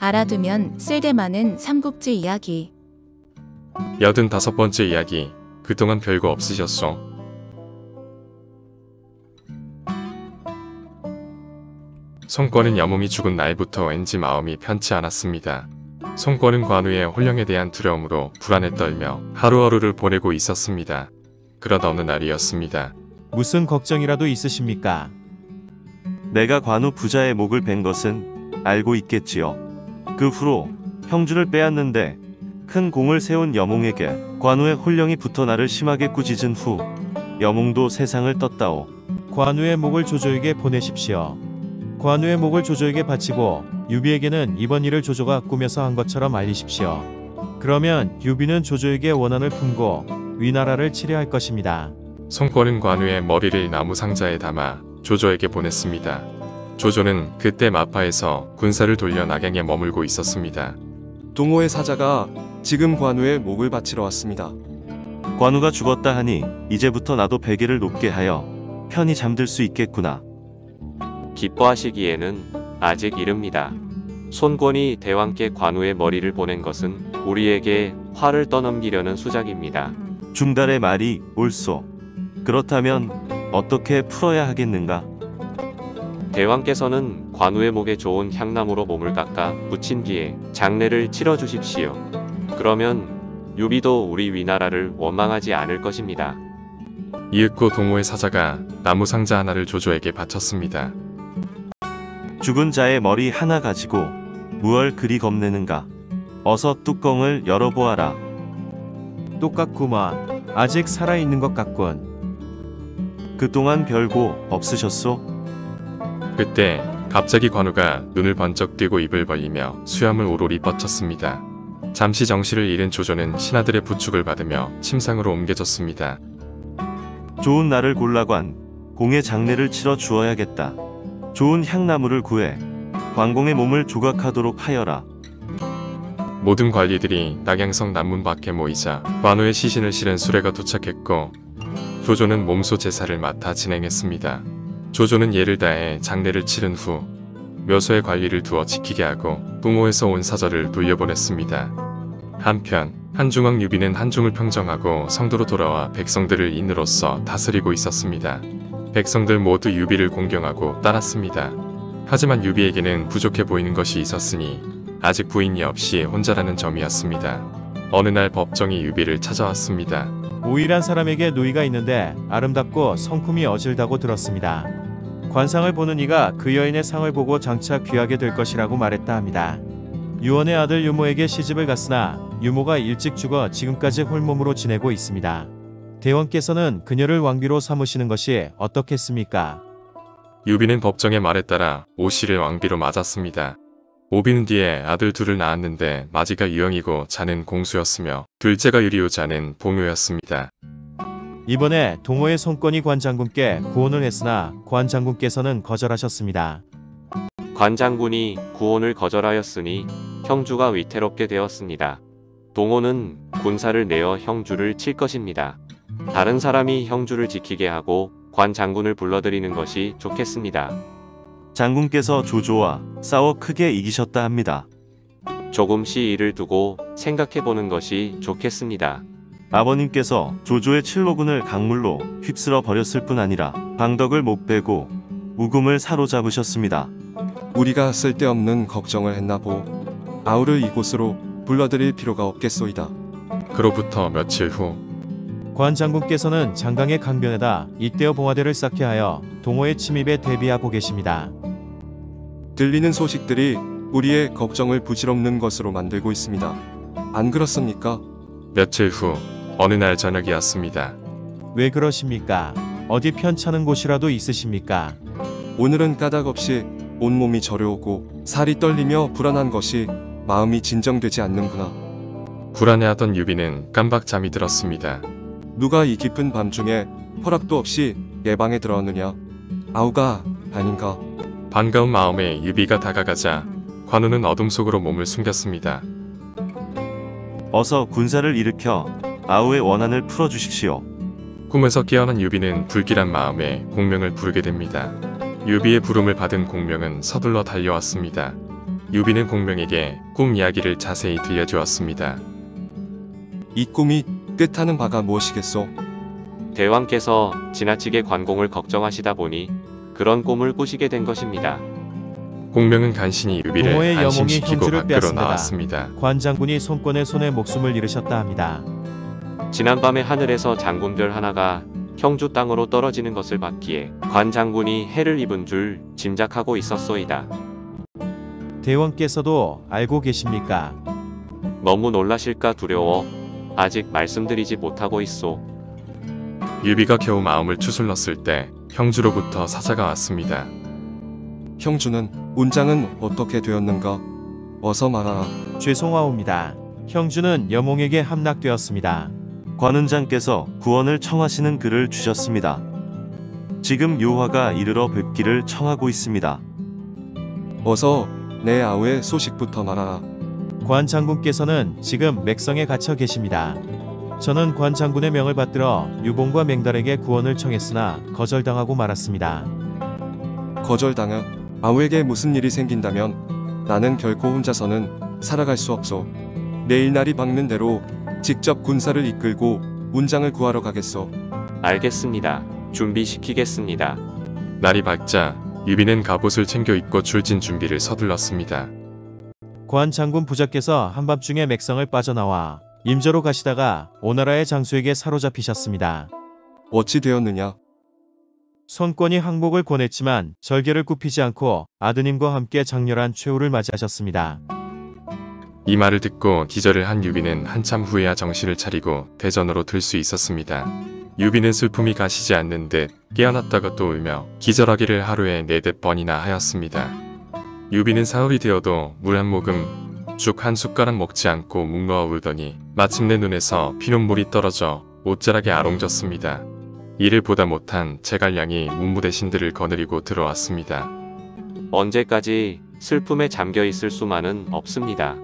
알아두면 쓸데많은 삼국지 이야기. 85번째 이야기. 그동안 별거 없으셨소? 송권은 여몽이 죽은 날부터 왠지 마음이 편치 않았습니다. 송권은 관우의 혼령에 대한 두려움으로 불안에 떨며 하루하루를 보내고 있었습니다. 그러다 어느 날이었습니다. 무슨 걱정이라도 있으십니까? 내가 관우 부자의 목을 벤 것은 알고 있겠지요. 그 후로 형주를 빼앗는데 큰 공을 세운 여몽에게 관우의 혼령이 붙어 나를 심하게 꾸짖은 후 여몽도 세상을 떴다오. 관우의 목을 조조에게 보내십시오. 관우의 목을 조조에게 바치고 유비에게는 이번 일을 조조가 꾸며서 한 것처럼 알리십시오. 그러면 유비는 조조에게 원한을 품고 위나라를 치려할 것입니다. 송권은 관우의 머리를 나무 상자에 담아 조조에게 보냈습니다. 조조는 그때 마파에서 군사를 돌려 낙양에 머물고 있었습니다. 동호의 사자가 지금 관우의 목을 바치러 왔습니다. 관우가 죽었다 하니 이제부터 나도 베개를 높게 하여 편히 잠들 수 있겠구나. 기뻐하시기에는 아직 이릅니다. 손권이 대왕께 관우의 머리를 보낸 것은 우리에게 화를 떠넘기려는 수작입니다. 중달의 말이 옳소. 그렇다면 어떻게 풀어야 하겠는가? 대왕께서는 관우의 목에 좋은 향나무로 몸을 깎아 붙인 뒤에 장례를 치러 주십시오. 그러면 유비도 우리 위나라를 원망하지 않을 것입니다. 이윽고 동호의 사자가 나무 상자 하나를 조조에게 바쳤습니다. 죽은 자의 머리 하나 가지고 무얼 그리 겁내는가? 어서 뚜껑을 열어보아라. 똑같구만. 아직 살아있는 것 같군. 그동안 별거 없으셨소? 그때 갑자기 관우가 눈을 번쩍 뜨고 입을 벌리며 수염을 오로리 뻗쳤습니다. 잠시 정신을 잃은 조조는 신하들의 부축을 받으며 침상으로 옮겨졌습니다. 좋은 날을 골라관 공의 장례를 치러 주어야겠다. 좋은 향나무를 구해 관공의 몸을 조각하도록 하여라. 모든 관리들이 낙양성 남문 밖에 모이자 관우의 시신을 실은 수레가 도착했고 조조는 몸소 제사를 맡아 진행했습니다. 조조는 예를 다해 장례를 치른 후 묘소에 관리를 두어 지키게 하고 동호에서 온 사절을 돌려보냈습니다. 한편 한중왕 유비는 한중을 평정하고 성도로 돌아와 백성들을 인으로서 다스리고 있었습니다. 백성들 모두 유비를 공경하고 따랐습니다. 하지만 유비에게는 부족해 보이는 것이 있었으니 아직 부인이 없이 혼자라는 점이었습니다. 어느 날 법정이 유비를 찾아왔습니다. 오일한 사람에게 누이가 있는데 아름답고 성품이 어질다고 들었습니다. 관상을 보는 이가 그 여인의 상을 보고 장차 귀하게 될 것이라고 말했다 합니다. 유원의 아들 유모에게 시집을 갔으나 유모가 일찍 죽어 지금까지 홀몸으로 지내고 있습니다. 대왕께서는 그녀를 왕비로 삼으시는 것이 어떻겠습니까? 유비는 법정의 말에 따라 오씨를 왕비로 맞았습니다. 오비는 뒤에 아들 둘을 낳았는데 마지가 유영이고 자는 공수였으며 둘째가 유리오 자는 봉효였습니다. 이번에 동호의 손권이 관장군께 구원을 했으나 관장군께서는 거절하셨습니다. 관장군이 구원을 거절하였으니 형주가 위태롭게 되었습니다. 동호는 군사를 내어 형주를 칠 것입니다. 다른 사람이 형주를 지키게 하고 관장군을 불러들이는 것이 좋겠습니다. 장군께서 조조와 싸워 크게 이기셨다 합니다. 조금씩 일을 두고 생각해보는 것이 좋겠습니다. 아버님께서 조조의 칠로군을 강물로 휩쓸어 버렸을 뿐 아니라 방덕을 못 빼고 우금을 사로잡으셨습니다. 우리가 쓸데없는 걱정을 했나 보. 아우를 이곳으로 불러들일 필요가 없겠소이다. 그로부터 며칠 후 관장군께서는 장강의 강변에다 일대어 봉화대를 쌓게 하여 동호의 침입에 대비하고 계십니다. 들리는 소식들이 우리의 걱정을 부질없는 것으로 만들고 있습니다. 안 그렇습니까? 며칠 후 어느 날 저녁이었습니다. 왜 그러십니까? 어디 편찮은 곳이라도 있으십니까? 오늘은 까닭없이 온몸이 저려오고 살이 떨리며 불안한 것이 마음이 진정되지 않는구나. 불안해하던 유비는 깜박 잠이 들었습니다. 누가 이 깊은 밤중에 허락도 없이 내 방에 들어왔느냐? 아우가 아닌가? 반가운 마음에 유비가 다가가자 관우는 어둠 속으로 몸을 숨겼습니다. 어서 군사를 일으켜 아우의 원한을 풀어주십시오. 꿈에서 깨어난 유비는 불길한 마음에 공명을 부르게 됩니다. 유비의 부름을 받은 공명은 서둘러 달려왔습니다. 유비는 공명에게 꿈 이야기를 자세히 들려주었습니다. 이 꿈이 뜻하는 바가 무엇이겠소? 대왕께서 지나치게 관공을 걱정하시다 보니 그런 꿈을 꾸시게 된 것입니다. 공명은 간신히 유비를 동호의 여몽이 안심시키고 형주를 밖으로 빼앗습니다. 나왔습니다. 관 장군이 손권의 손에 목숨을 잃으셨다 합니다. 지난밤에 하늘에서 장군별 하나가 형주 땅으로 떨어지는 것을 봤기에 관 장군이 해를 입은 줄 짐작하고 있었소이다. 대왕께서도 알고 계십니까? 너무 놀라실까 두려워 아직 말씀드리지 못하고 있소. 유비가 겨우 마음을 추슬렀을 때 형주로부터 사자가 왔습니다. 형주는 운장은 어떻게 되었는가? 어서 말하라. 죄송하옵니다. 형주는 여몽에게 함락되었습니다. 관은장께서 구원을 청하시는 글을 주셨습니다. 지금 요화가 이르러 뵙기를 청하고 있습니다. 어서 내 아우의 소식부터 말하라. 관 장군께서는 지금 맥성에 갇혀 계십니다. 저는 관 장군의 명을 받들어 유봉과 맹달에게 구원을 청했으나 거절당하고 말았습니다. 거절당하 아우에게 무슨 일이 생긴다면 나는 결코 혼자서는 살아갈 수 없소. 내일 날이 밝는 대로 직접 군사를 이끌고 운장을 구하러 가겠소. 알겠습니다. 준비시키겠습니다. 날이 밝자 유비는 갑옷을 챙겨 입고 출진 준비를 서둘렀습니다. 관 장군 부자께서 한밤중에 맥성을 빠져나와 임저로 가시다가 오나라의 장수에게 사로잡히셨습니다. 어찌 되었느냐? 손권이 항복을 권했지만 절개를 굽히지 않고 아드님과 함께 장렬한 최후를 맞이하셨습니다. 이 말을 듣고 기절을 한 유비는 한참 후에야 정신을 차리고 대전으로 들 수 있었습니다. 유비는 슬픔이 가시지 않는 듯 깨어났다가 또 울며 기절하기를 하루에 4-5번이나 하였습니다. 유비는 사흘이 되어도 물 한 모금, 죽 한 숟가락 먹지 않고 묵놓아 울더니 마침내 눈에서 피눈물이 떨어져 옷자락에 아롱졌습니다. 이를 보다 못한 제갈량이 문무대신들을 거느리고 들어왔습니다. 언제까지 슬픔에 잠겨 있을 수만은 없습니다.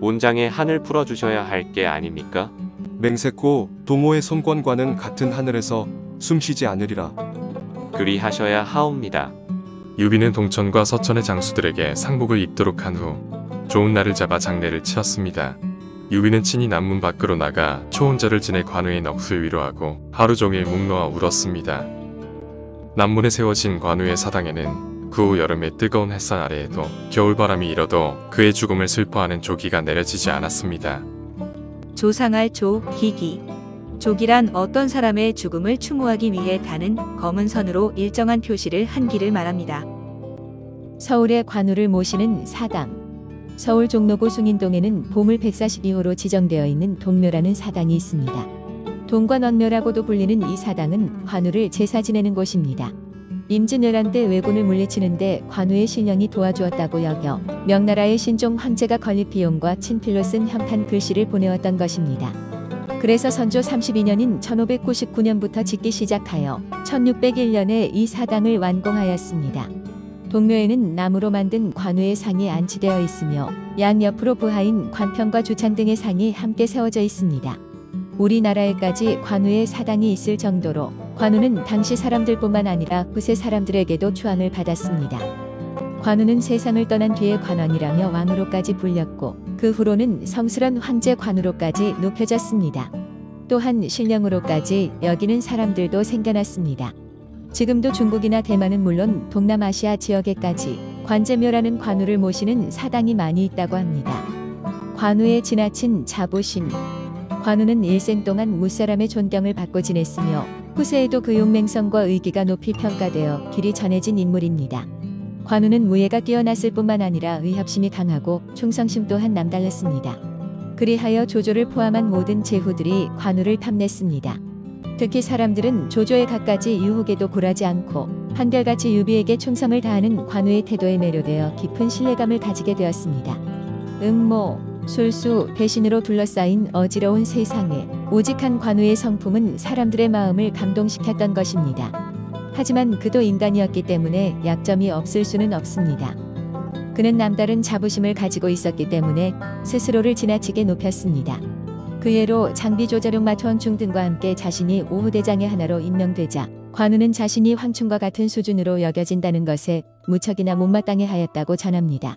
운장의 한을 풀어주셔야 할 게 아닙니까? 맹세코 동호의 손권과는 같은 하늘에서 숨쉬지 않으리라. 그리하셔야 하옵니다. 유비는 동천과 서천의 장수들에게 상복을 입도록 한 후 좋은 날을 잡아 장례를 치렀습니다. 유비는 친히 남문 밖으로 나가 초혼절을 지내 관우의 넋을 위로하고 하루 종일 묵놓아 울었습니다. 남문에 세워진 관우의 사당에는 그 후 여름의 뜨거운 햇살 아래에도 겨울바람이 일어도 그의 죽음을 슬퍼하는 조기가 내려지지 않았습니다. 조상할 조, 기기. 조기란 어떤 사람의 죽음을 추모하기 위해 다는 검은 선으로 일정한 표시를 한 기를 말합니다. 서울의 관우를 모시는 사당. 서울 종로구 숭인동에는 보물 142호로 지정되어 있는 동묘라는 사당이 있습니다. 동관원묘라고도 불리는 이 사당은 관우를 제사 지내는 곳입니다. 임진왜란 때 왜군을 물리치는데 관우의 신령이 도와주었다고 여겨 명나라의 신종 황제가 건립 비용과 친필로 쓴 현판 글씨를 보내왔던 것입니다. 그래서 선조 32년인 1599년부터 짓기 시작하여 1601년에 이 사당을 완공하였습니다. 동묘에는 나무로 만든 관우의 상이 안치되어 있으며 양옆으로 부하인 관평과 주창 등의 상이 함께 세워져 있습니다. 우리나라에까지 관우의 사당이 있을 정도로 관우는 당시 사람들뿐만 아니라 후세 사람들에게도 추앙을 받았습니다. 관우는 세상을 떠난 뒤에 관원이라며 왕으로까지 불렸고 그 후로는 성스런 황제 관우로까지 높여졌습니다. 또한 신령으로까지 여기는 사람들도 생겨났습니다. 지금도 중국이나 대만은 물론 동남아시아 지역에까지 관제묘라는 관우를 모시는 사당이 많이 있다고 합니다. 관우의 지나친 자부심. 관우는 일생 동안 무사람의 존경을 받고 지냈으며 후세에도 그 용맹성과 의기가 높이 평가되어 길이 전해진 인물입니다. 관우는 무예가 뛰어났을 뿐만 아니라 의협심이 강하고 충성심 또한 남달랐습니다. 그리하여 조조를 포함한 모든 제후들이 관우를 탐냈습니다. 특히 사람들은 조조의 갖가지 유혹에도 굴하지 않고 한결같이 유비에게 충성을 다하는 관우의 태도에 매료되어 깊은 신뢰감을 가지게 되었습니다. 음모, 술수, 배신으로 둘러싸인 어지러운 세상에 오직 한 관우의 성품은 사람들의 마음을 감동시켰던 것입니다. 하지만 그도 인간이었기 때문에 약점이 없을 수는 없습니다. 그는 남다른 자부심을 가지고 있었기 때문에 스스로를 지나치게 높였습니다. 그 예로 장비 조자룡 마투원충 등과 함께 자신이 오후대장의 하나로 임명되자 관우는 자신이 황충과 같은 수준으로 여겨진다는 것에 무척이나 못마땅해 하였다고 전합니다.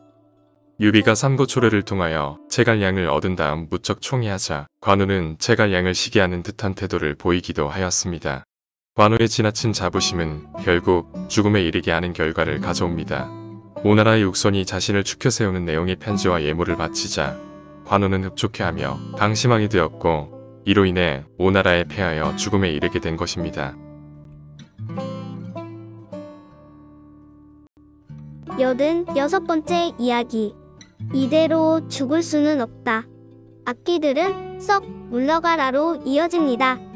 유비가 삼고초려를 통하여 제갈량을 얻은 다음 무척 총애하자 관우는 제갈량을 시기하는 듯한 태도를 보이기도 하였습니다. 관우의 지나친 자부심은 결국 죽음에 이르게 하는 결과를 가져옵니다. 오나라의 육손이 자신을 추켜 세우는 내용의 편지와 예물을 바치자 관우는 흡족해하며 방심하게 되었고 이로 인해 오나라에 패하여 죽음에 이르게 된 것입니다. 86번째 이야기. 이대로 죽을 수는 없다. 악기들은 썩 물러가라로 이어집니다.